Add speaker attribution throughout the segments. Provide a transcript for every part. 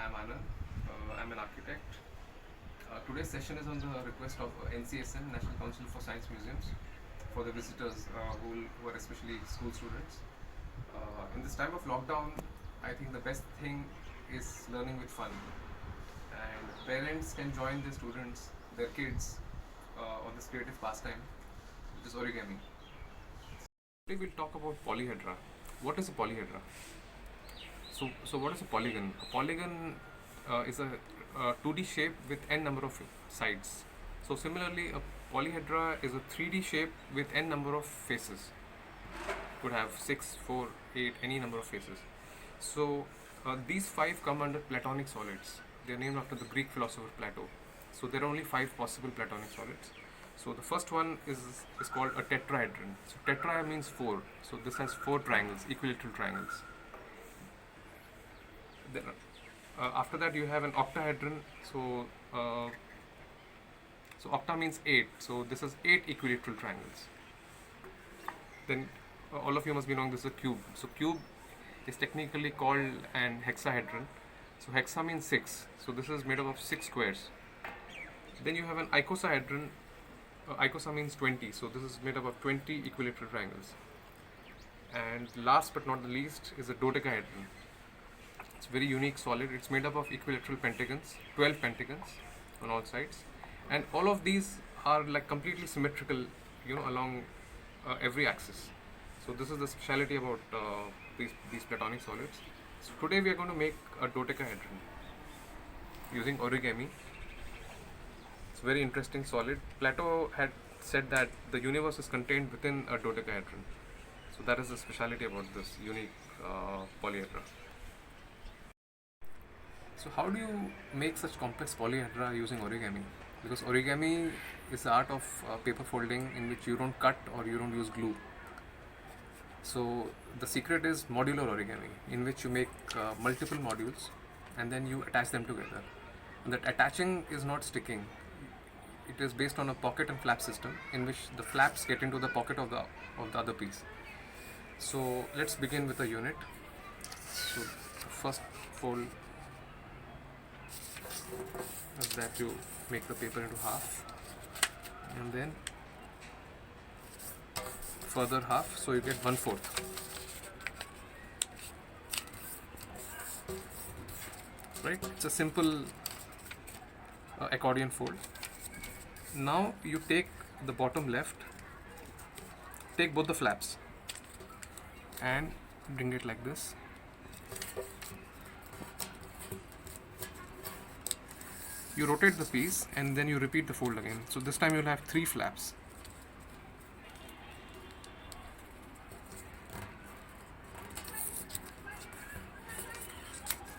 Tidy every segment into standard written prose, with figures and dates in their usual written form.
Speaker 1: I'm Anand. I'm an architect. Today's session is on the request of NCSM, National Council for Science Museums, for the visitors who are especially school students. In this time of lockdown, I think the best thing is learning with fun. And parents can join their students, their kids, on this creative pastime, which is origami. Today we'll talk about polyhedra. What is a polyhedra? So what is a polygon? A polygon is a 2D shape with n number of sides. So similarly, a polyhedra is a 3D shape with n number of faces. Could have 6, 4, 8, any number of faces. So these 5 come under Platonic solids. They are named after the Greek philosopher Plato. So there are only 5 possible Platonic solids. So the first one is called a tetrahedron. So tetra means 4. So this has 4 triangles, equilateral triangles. Then, after that you have an octahedron. So octa means 8. So this is 8 equilateral triangles. Then all of you must be knowing this is a cube. So cube is technically called an hexahedron. So hexa means 6. So this is made up of 6 squares. Then you have an icosahedron. Icosa means 20. So this is made up of 20 equilateral triangles. And last but not the least is a dodecahedron. It's a very unique solid. It's made up of equilateral pentagons, 12 pentagons on all sides, and all of these are like completely symmetrical, along every axis. So this is the speciality about these Platonic solids. So today we are going to make a dodecahedron using origami. It's a very interesting solid. Plato had said that the universe is contained within a dodecahedron. So that is the speciality about this unique polyhedra. So how do you make such complex polyhedra using origami? Because origami is the art of paper folding in which you don't cut or you don't use glue. So the secret is modular origami, in which you make multiple modules and then you attach them together. And that attaching is not sticking. It is based on a pocket and flap system in which the flaps get into the pocket of the other piece. So let's begin with a unit. So first fold is that you make the paper into half, and then further half, so you get 1/4. Right? It's a simple accordion fold. Now you take the bottom left, take both the flaps and bring it like this. You rotate the piece and then you repeat the fold again. So this time you'll have 3 flaps.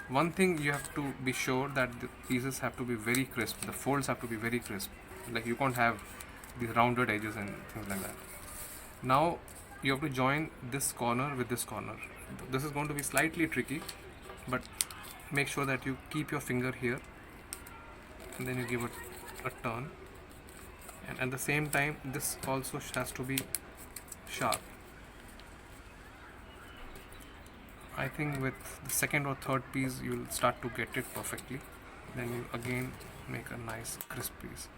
Speaker 1: One thing you have to be sure that the pieces have to be very crisp. The folds have to be very crisp. Like you can't have these rounded edges and things like that. Now you have to join this corner with this corner. This is going to be slightly tricky, but make sure that you keep your finger here and then you give it a turn, and at the same time this also has to be sharp. I think with the second or third piece you'll start to get it perfectly. Then you again make a nice crisp piece.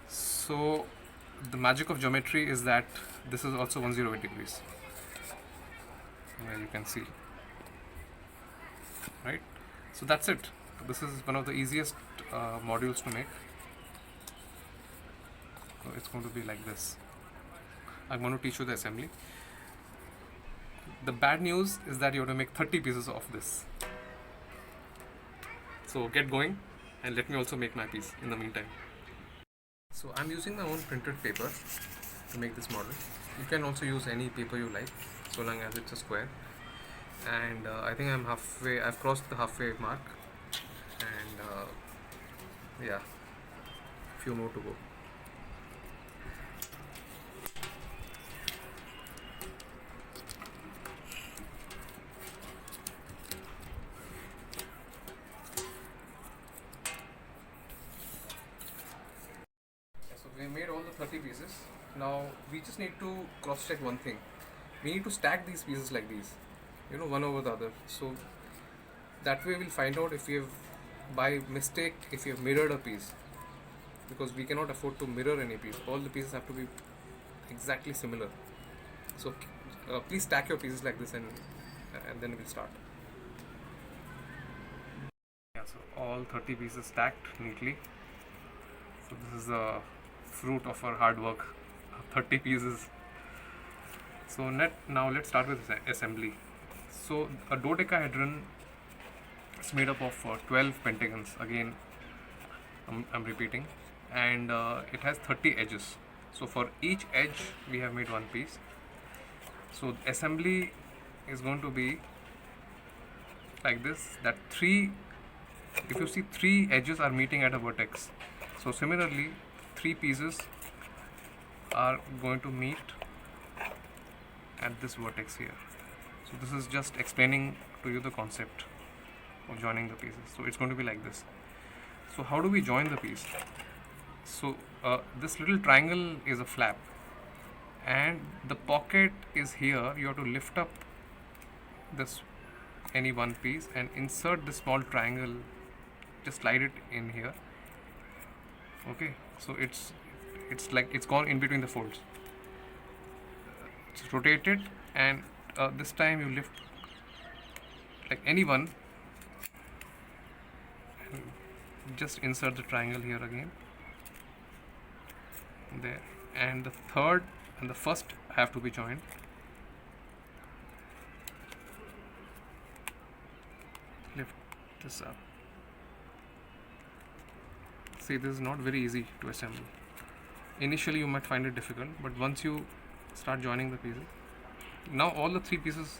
Speaker 1: So the magic of geometry is that this is also 108 degrees, where you can see, right? So that's it. This is one of the easiest modules to make. So it's going to be like this. I'm going to teach you the assembly. The bad news is that you have to make 30 pieces of this. So get going and let me also make my piece in the meantime. So I'm using my own printed paper to make this model. You can also use any paper you like, so long as it's a square. And I think I'm halfway. I've crossed the halfway mark, and yeah, few more to go. So we made all the 30 pieces. Now we just need to cross check one thing. We need to stack these pieces like these, one over the other. So That way we'll find out if we have, by mistake, if you have mirrored a piece, because we cannot afford to mirror any piece. All the pieces have to be exactly similar. So please stack your pieces like this, and then we'll start. Yeah, so all 30 pieces stacked neatly. So this is the fruit of our hard work. 30 pieces. So now let's start with assembly. So a dodecahedron is made up of 12 pentagons. Again, I'm repeating, and it has 30 edges. So for each edge we have made one piece. So assembly is going to be like this, that if you see, 3 edges are meeting at a vertex. So similarly, 3 pieces are going to meet at this vertex here. So this is just explaining to you the concept of joining the pieces. So it's going to be like this. So how do we join the piece? So this little triangle is a flap, and the pocket is here. You have to lift up this any one piece and insert this small triangle, just slide it in here. Okay, so it's like it's gone in between the folds. Just rotate it, and this time you lift like any one, and just insert the triangle here again, there, and the third and the first have to be joined. Lift this up. See, this is not very easy to assemble. Initially you might find it difficult, but once you start joining the pieces, now all the 3 pieces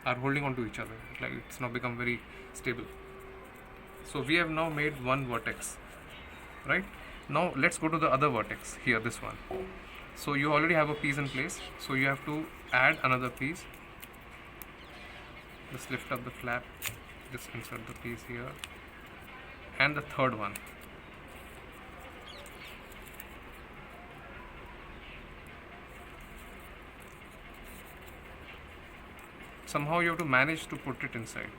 Speaker 1: are holding on to each other. Like it's now become very stable. So we have now made one vertex, right? Now let's go to the other vertex here, this one. So you already have a piece in place, so you have to add another piece. Just lift up the flap, just insert the piece here, and the third one. Somehow you have to manage to put it inside.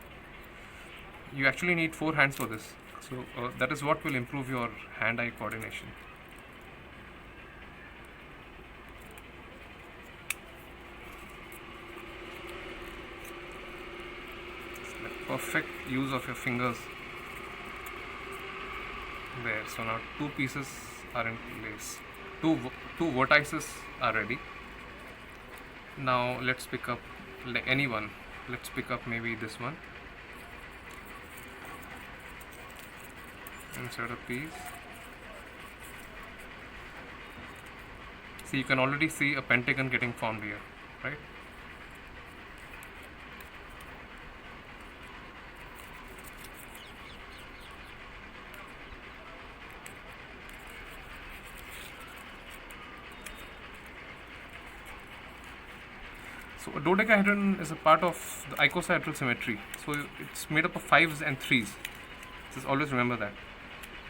Speaker 1: You actually need 4 hands for this. So that is what will improve your hand-eye coordination. Perfect use of your fingers there. So now 2 pieces are in place. Two vertices are ready. Now let's pick up like any one. Let's pick up maybe this one. Insert a piece. See, you can already see a pentagon getting formed here, right? So a dodecahedron is a part of the icosahedral symmetry. So it's made up of 5s and 3s. Just always remember that.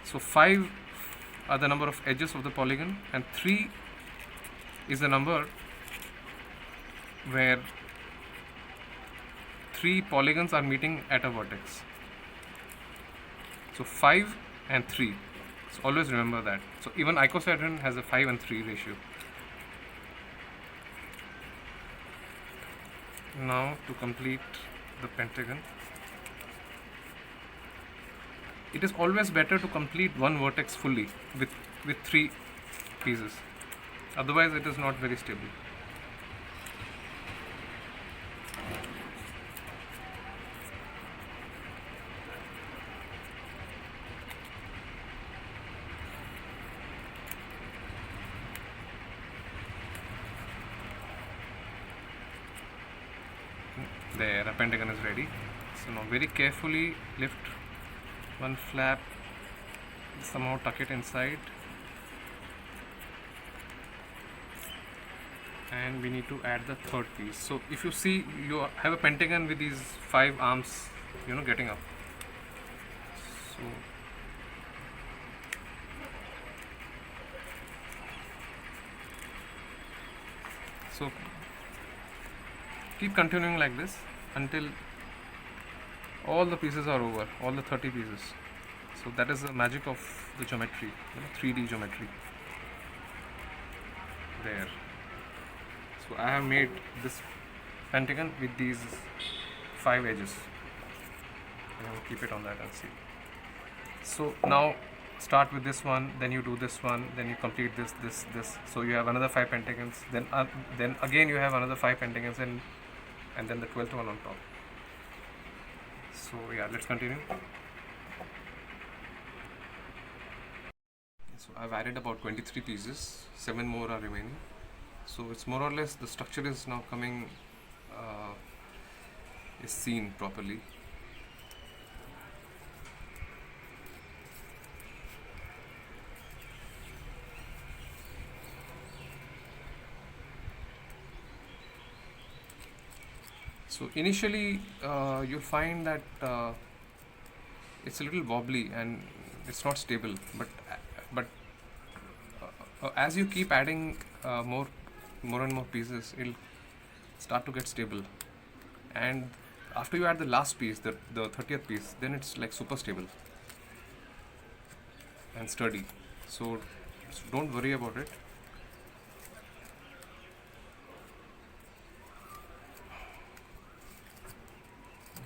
Speaker 1: So 5 are the number of edges of the polygon, and 3 is the number where 3 polygons are meeting at a vertex. So 5 and 3. So always remember that. So even icosahedron has a 5 and 3 ratio. Now to complete the pentagon, it is always better to complete one vertex fully with 3 pieces. Otherwise it is not very stable. There, a pentagon is ready. So now very carefully lift one flap, somehow tuck it inside, and we need to add the third piece. So if you see, you have a pentagon with these 5 arms, getting up. So keep continuing like this until all the pieces are over, all the 30 pieces. So that is the magic of the geometry, 3D geometry there. So I have made this pentagon with these 5 edges. I will keep it on that and see. So now start with this one, then you do this one, then you complete this. So you have another 5 pentagons. Then again you have another 5 pentagons, and then the 12th one on top. So yeah, let's continue. So I've added about 23 pieces. 7 more are remaining. So it's more or less the structure is now coming, is seen properly. So initially you'll find that it's a little wobbly and it's not stable, but as you keep adding more and more pieces, it'll start to get stable. And after you add the last piece, the 30th piece, then it's like super stable and sturdy. So don't worry about it.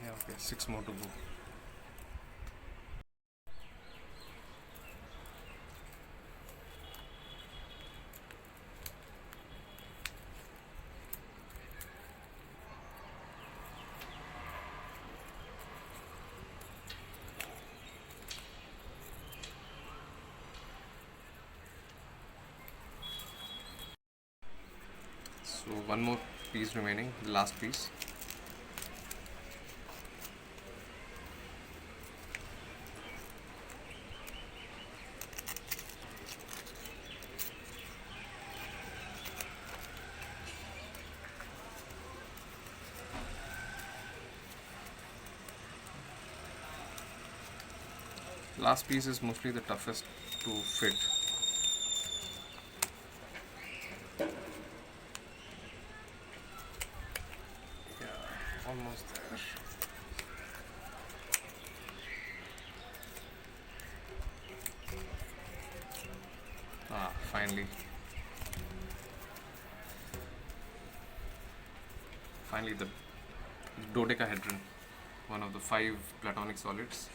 Speaker 1: Yeah, okay, 6 more to go. So one more piece remaining, the last piece. Last piece is mostly the toughest to fit. Yeah, almost there. Finally. Finally, the dodecahedron, one of the 5 platonic solids.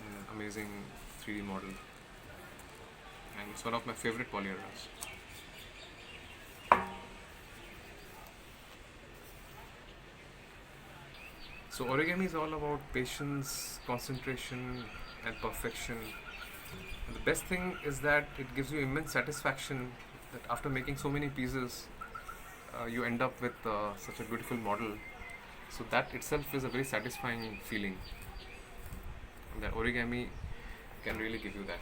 Speaker 1: An amazing 3D model, and it's one of my favorite polyhedrons. So origami is all about patience, concentration, and perfection. And the best thing is that it gives you immense satisfaction that after making so many pieces, you end up with such a beautiful model. So that itself is a very satisfying feeling. And that origami can really give you that.